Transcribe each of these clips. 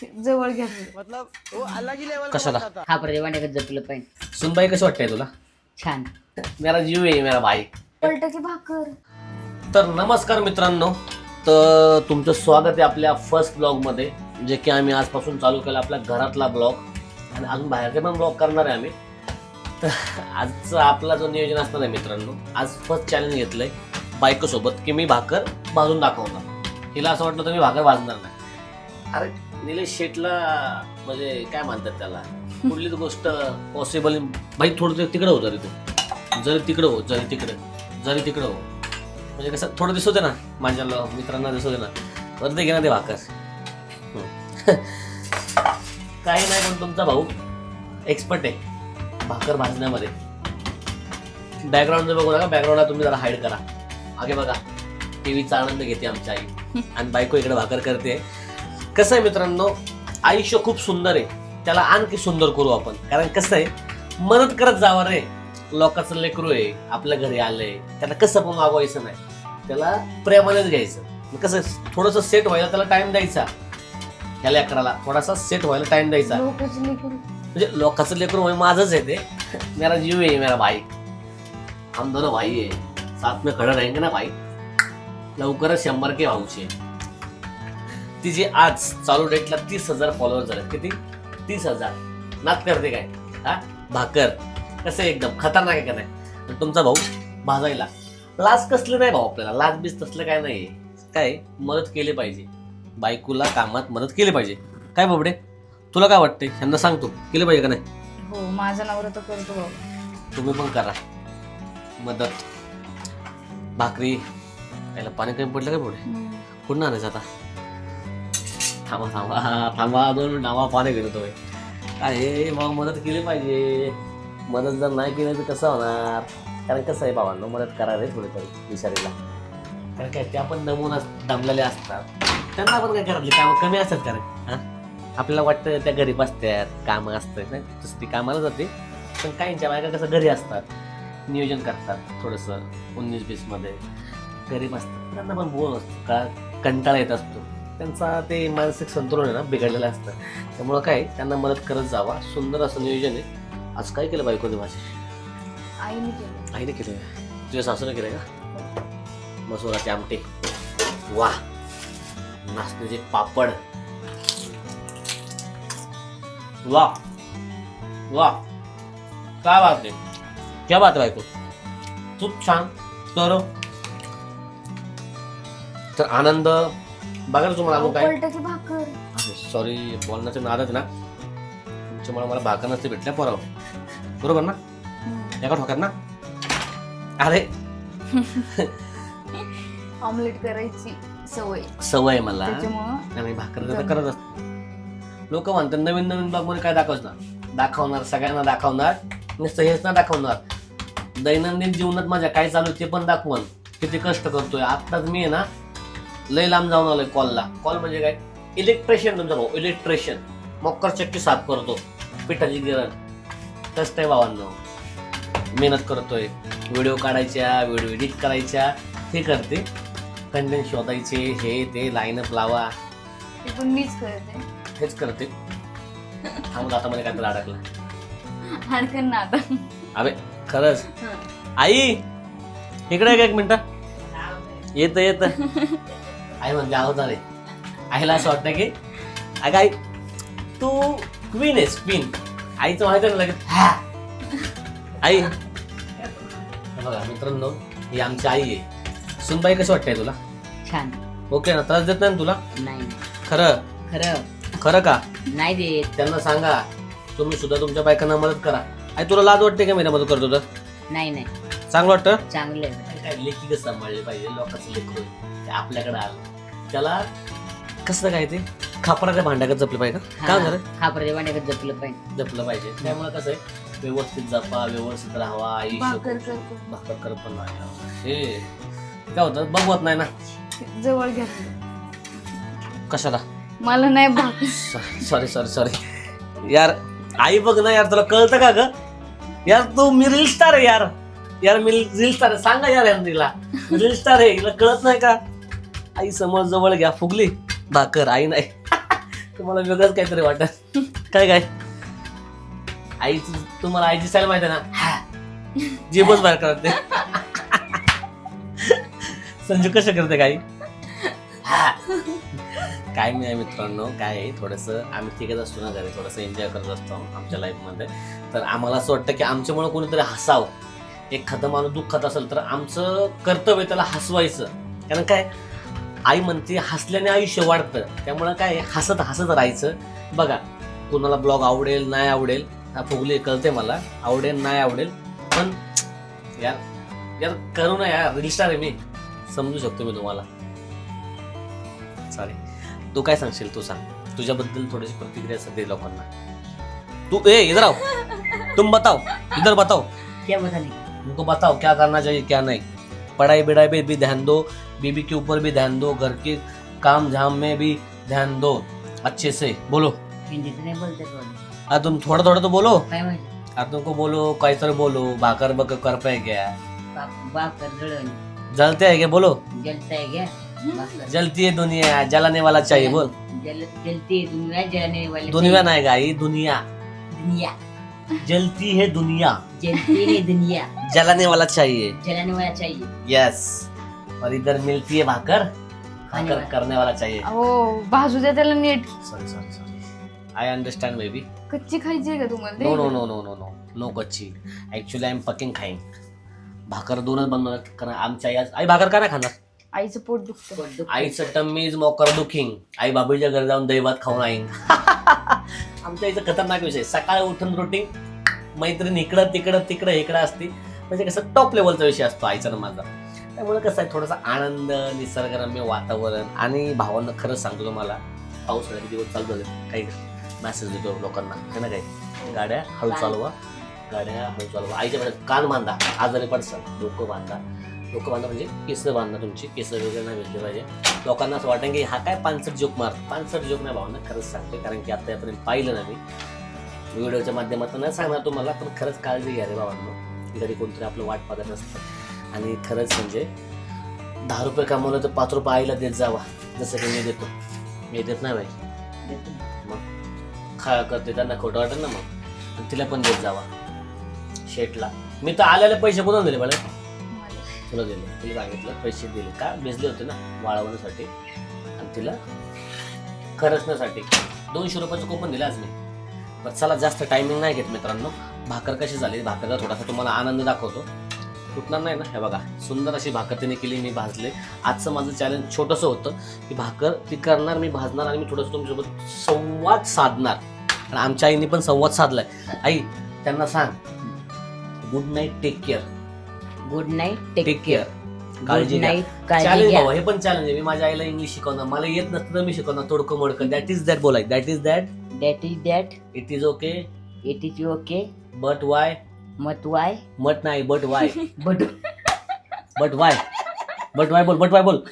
जवळ घ्या. मतलब वो अलग ही लेवल कशाला? हा प्रतिभाने जपलं पाहिजे. सुनबाई कसं वाटतंय तुला? छान. मेरा जीव आहे मेरा भाई. पलट की भाकर. तर नमस्कार मित्रांनो, तर तुमचं स्वागत आहे आपल्या फर्स्ट ब्लॉगमध्ये, जे की आम्ही आजपासून चालू केला आपल्या घरातला ब्लॉग आणि अजून बाहेरचे पण ब्लॉग करणार आहे आम्ही. तर आजचा आपला जो नियोजन असणार आहे मित्रांनो, आज फर्स्ट चॅलेंज घेतलंय बायकोसोबत की मी भाकर भाजून दाखवणार. हिला असं वाटलं तर मी भाकर भाजणार नाही. अरे निलेश शेटला म्हणजे काय म्हणतात त्याला, कुठलीच गोष्ट पॉसिबल भाई थोडं तिकडं हो, जरी तू जरी तिकडं हो, जरी तिकडं हो, म्हणजे कसं थोडं दिसू दे ना माझ्या मित्रांना, दिसू दे ना. वरती घे ना ते भाकर. काही नाही, पण तुमचा भाऊ एक्सपर्ट आहे भाकर भाजण्यामध्ये. बॅकग्राऊंड जर बघू नका, बॅकग्राऊंडला तुम्ही जरा हाईड करा. मागे बघा, टीव्हीचा आनंद घेते आमची आई आणि बायको इकडे भाकर करते. कसं आहे मित्रांनो, आयुष्य खूप सुंदर आहे, त्याला आणखी सुंदर करू आपण. कारण कसं आहे, मदत करत जावं रे. लोकांचं लेकरू आहे, आपल्या घरी आलंय, त्याला कसं पण वागवायचं नाही, त्याला प्रेमानेच घ्यायचं. कसं थोडंसं सेट व्हायला त्याला टाइम द्यायचा. ह्या लेकराला थोडासा सेट व्हायला टाइम द्यायचा. लोकांची लेकरू. म्हणजे लोकांचं लेकरू म्हणजे माझंच आहे ते. मेरा जीव आहे मेरा भाई. हम दोनों भाई है, साथ में खड़ा रहेंगे ना भाई. लवकरच 100 के भाऊचे. तिचे आज चालू डेटला 30,000 फॉलोअर झाले. किती? 30,000. नात करते काय हा भाकर. कसं एकदम खतरनाक आहे का नाही. आणि तुमचा भाऊ भाजायला लाज कसले नाही भाऊ, आपल्याला लाज बीज तसलं काय नाही. काय मदत केली पाहिजे, बायकोला कामात मदत केली पाहिजे. काय बाबडे, तुला काय वाटतंय? त्यांना सांगतो केली पाहिजे का नाही? हो, माझा नवरा तर करतो बाबा. तुम्ही पण करा मदत. भाकरी याला पाणी कमी पडलं काय पुढे? कुठं आणायचं आता? थांबा थांबा थांबा, 2 मिनिट थांबा, पाणी घेतो तुम्ही. काय मग मदत केली पाहिजे. मदत जर नाही केली तर कसं होणार? कारण कसं आहे भावांनो, मदत करा रे थोडीतरी विचारीला. कारण काय त्या पण नमुना दमलेल्या असतात, त्यांना पण काय घरातली कामं कमी असतात. कारण हां आपल्याला वाटतं त्या घरी बसतात, कामं असतात नाही, तसं ती कामाला जाते. पण काहींच्या बायका कसं घरी असतात, नियोजन करतात थोडंसं 19-20 घरी बसतात. त्यांना पण बोर असतो, का कंटाळा येत असतो. त्यांचा ते मानसिक संतुलन आहे ना बिघडलेलं असतं. त्यामुळं काय त्यांना मदत करत जावा. सुंदर असं नियोजन आहे. आज काय केलं बायकोने माझे? आईने केलं. आईने केलं. तुझ्या सासूने केलं का? मसुराचे आमटे, वा, नाचण्याचे पापड, वा वा, काय बात आहे, क्या बात आहे बायको, खूप छान. तर आनंद बघा तुम्हाला. अजून काय? पलट की भाकर. सॉरी, बोलण्याच्या नादात ना तुमच्यामुळे मला भाकर नसते भेटल्या पोराव, बरोबर ना? एका ठोक्यात ना. अरे ऑमलेट करायची सवय मला, त्याच्यामुळं आणि भाकर तर करत असतो. लोक म्हणतात नवीन नवीन ब्लॉग मध्ये काय दाखवणार, सगळ्यांना दाखवणार, नुसतं हेच ना दाखवणार. दैनंदिन जीवनात माझ्या काय चालू ते पण दाखवून, किती कष्ट करतोय. आत्ताच मी आहे ना लय लांब जाऊन आलोय कॉलला. कॉल म्हणजे काय? इलेक्ट्रिशियन. तुमचा भाऊ इलेक्ट्रिशियन, मकर चक्की साफ करतो, पिठाची गिरण. कष्ट आहे भावांनो, मेहनत करतोय. व्हिडिओ काढायच्या, व्हिडिओ एडिट करायच्या, हे करते. कंटेंट शोधायचे, हे ते लाईनअप लावा, ते पण मीच करते. हेच करते. थांबून आता मध्ये काय अडकला अडकन ना आता. अबे खरंच. आई इकडे एक मिनिट. येत आई म्हणजे आहोत रे. आईला असं वाटतं की अगं आई तू क्वीन आहेस, क्वीन. आईचं माहिती ना लगेच आई. बघा मित्रांनो, ही आमची आई आहे. सुनबाई कशी वाटते तुला? छान. ओके ना? त्रास देत नाही ना तुला? नाही. खरं खरं का? नाही देत. त्यांना सांगा तुम्ही सुद्धा तुमच्या बायकांना मदत करा. आई तुला लाज वाटते का मी मदत करतो तर? नाही. चांगलं वाटतं? चांगलं. काय लेखी कसं सांभाळले पाहिजे. लोकांचं लेकरू ते आपल्याकडे आलं, त्याला कसं काय ते खापराच्या भांड्याकडे जपलं पाहिजे का? काय झालं? हा प्रतिभाने जपलं पाहिजे. जपलं पाहिजे. त्यामुळे कसं आहे, व्यवस्थित जपा, व्यवस्थित राहावा. भाकर करतो. भाकर करत पण नाही. हे काय होतं, बघवत नाही ना. जवळ घ्या. कशाला? मला नाही भाकर. सॉरी यार. आई बघ ना यार, तुला कळतं का ग यार? तू मी रील स्टार आहे यार मी रील स्टार आहे. सांगा यार तिला रील स्टार आहे, हिला कळत नाही का? आई समोर जवळ घ्या, फुगली भाकर. आई नाही तुम्हाला वेगळंच काहीतरी वाटत. काय काय आईची तुम्हाला आईची स्टाईल माहिती आहे ना, जीभच बाहेर करते. संजू कसं करते काही काय नाही मित्रांनो, काय आहे थोडंसं आम्ही तिघच असतो ना घरी, थोडंसं एन्जॉय करत असतो आमच्या लाईफमध्ये. तर आम्हाला असं वाटतं की आमच्यामुळे कोणीतरी हसावं. एखादं माणूस दुःखात असेल तर आमचं कर्तव्य त्याला हसवायचं. कारण काय आई म्हणते हसल्याने आयुष्य वाढतं, त्यामुळं काय हसत हसत राहायचं. बघा कोणाला ब्लॉग आवडेल नाही आवडेल, हा फुगली कळते मला, आवडेल नाही आवडेल, पण यार यार करू ना यार, रील स्टार आहे मी, समजू शकतो मी तुम्हाला. सॉरी. तू काय सांगशील, तू सांग, तुझ्याबद्दल थोडीशी प्रतिक्रिया सध्या लोकांना. तू इधर आओ, तुम बताओ, इधर बताओ, क्या बता नहीं उनको बताओ क्या करना चाहिए क्या नहीं. पढ़ाई बिढ़ाई पे भी ध्यान दो, बीबी के ऊपर भी ध्यान दो, घर के काम झाम में भी ध्यान दो, अच्छे से बोलो. हिंदी तो नहीं बोलते थोड़ा. तुम थोड़ा थोड़ा तो बोलो. काय माहिती तुमको बोलो काहीतरी बोलो. भाकर बक कर पाए क्या, बाप कर जळण जलते है क्या बोलो. जलता है क्या बस. जलती है दुनिया, जलाने वाला चाहिए बोल. जलती है दुनिया जलाने वाले दुनिया नहीं गाई, दुनिया दुनिया जलती है दुनिया, जलती है दुनिया जलाने वाला चाहिए. जलाने वाला चाहिए. यस. और इधर मिलती है भाकर, खाने भाकर वाला. करने वाला चाहिए. हो भाजू द्या त्याला नीट. Sorry sorry sorry, I understand baby. कच्ची खायची आहे का तुम्हाला? No no no no no no no कच्ची. ऍक्च्युली आय एम फकिंग खाईंग. भाकर दोनच बनवणार, कारण आमच्या आई भाकर का नाही खाणार. आईचं पोट दुखतं. पोट दुखतं. आईचं टम्मी इज मोकर दुखिंग. आई बाबूच्या घरी जाऊन दही भात खाऊन आईन. आमच्या आईचं खतरनाक विषय, सकाळी उठून रुटीन, मैत्रीण इकडं तिकडं तिकडं इकडं असते, म्हणजे कसं टॉप लेवलचा विषय असतो आईचा ना माझा. त्यामुळे कसं आहे थोडासा आनंद, निसर्गरम्य वातावरण. आणि भावांना खरंच सांगतो तुम्हाला, पाऊस किती दिवस चालू झाले, काही मेसेज देतो लोकांना है ना, काही गाड्या हळू चालवा, गाड्या हळू चालवा. आईच्या वेळेस कान बांधा, आजारी पडसाल, डोकं बांधा. डोकं बांधा म्हणजे केस बांधा, तुमची केस वगैरे नाही भेटले पाहिजे. लोकांना असं वाटेल की हा काय पानसट जोक मार, पानसट जोक नाही भावना, खरंच सांगते. कारण की आतापर्यंत पाहिलं ना मी व्हिडिओच्या माध्यमातून, नाही सांगणार तुम्हाला, पण खरंच काळजी घ्या रे भावांनो. घरी कोणतरी आपलं वाट पाहत असतं. आणि खरंच म्हणजे 10 रुपये कमवलं तर 5 रुपये आईला देत जावा, जसं की मी देतो. मी देत नाही पाहिजे, मग खा करते त्यांना खोटं वाटत ना, मग तिला पण देत जावा. शेटला मी तर आलेले पैसे कुठून दिले मला, तुला दिले, तिला सांगितलं पैसे दिले का, भिजले होते ना वाळवण्यासाठी, आणि तिला खरचण्यासाठी 200 रुपयाचं कोपन दिलं आज मी. पण चला जास्त टायमिंग नाही घेत मित्रांनो. भाकर कशी झाली, भाकरचा थोडासा तुम्हाला आनंद दाखवतो, तुटणार नाही ना. हे बघा सुंदर अशी भाकर तिने केली, मी भाजले. आजचं माझं चॅलेंज छोटंसं होतं की भाकर ती करणार, मी भाजणार, आणि मी थोडंसं तुमच्यासोबत संवाद साधणार. आणि आमच्या आईने पण संवाद साधलाय. आई त्यांना सांग good night, take care. Good night take care, काळजी घ्या. काळजी चॅलेंज घ्या. बाबा, हे पण चॅलेंज आहे. मी माझ्या आईला इंग्लिश शिकवणार, मला येत नसतं तर मी शिकवणार तोडकं मोडकं. दॅट इज दॅट बोलाय, that is that, That is that. It is okay, It is okay. But why, But why? मट नाही but why, But but why, but why बोल, बट वाय बोल.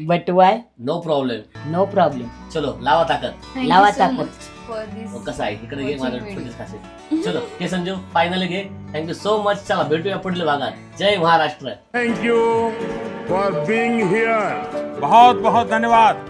but why? No problem. No problem. चलो लावा ताकद. Thank you लावा so ताकद. much for this. कसं आहे इकडे घे, Watching माझं video. छोटीच खासे. चलो हे संजू फायनली घे. Thank you so much. चला भेटूया पुढल्या भागात. जय Maharashtra. Thank you for being here. बहुत बहुत धन्यवाद.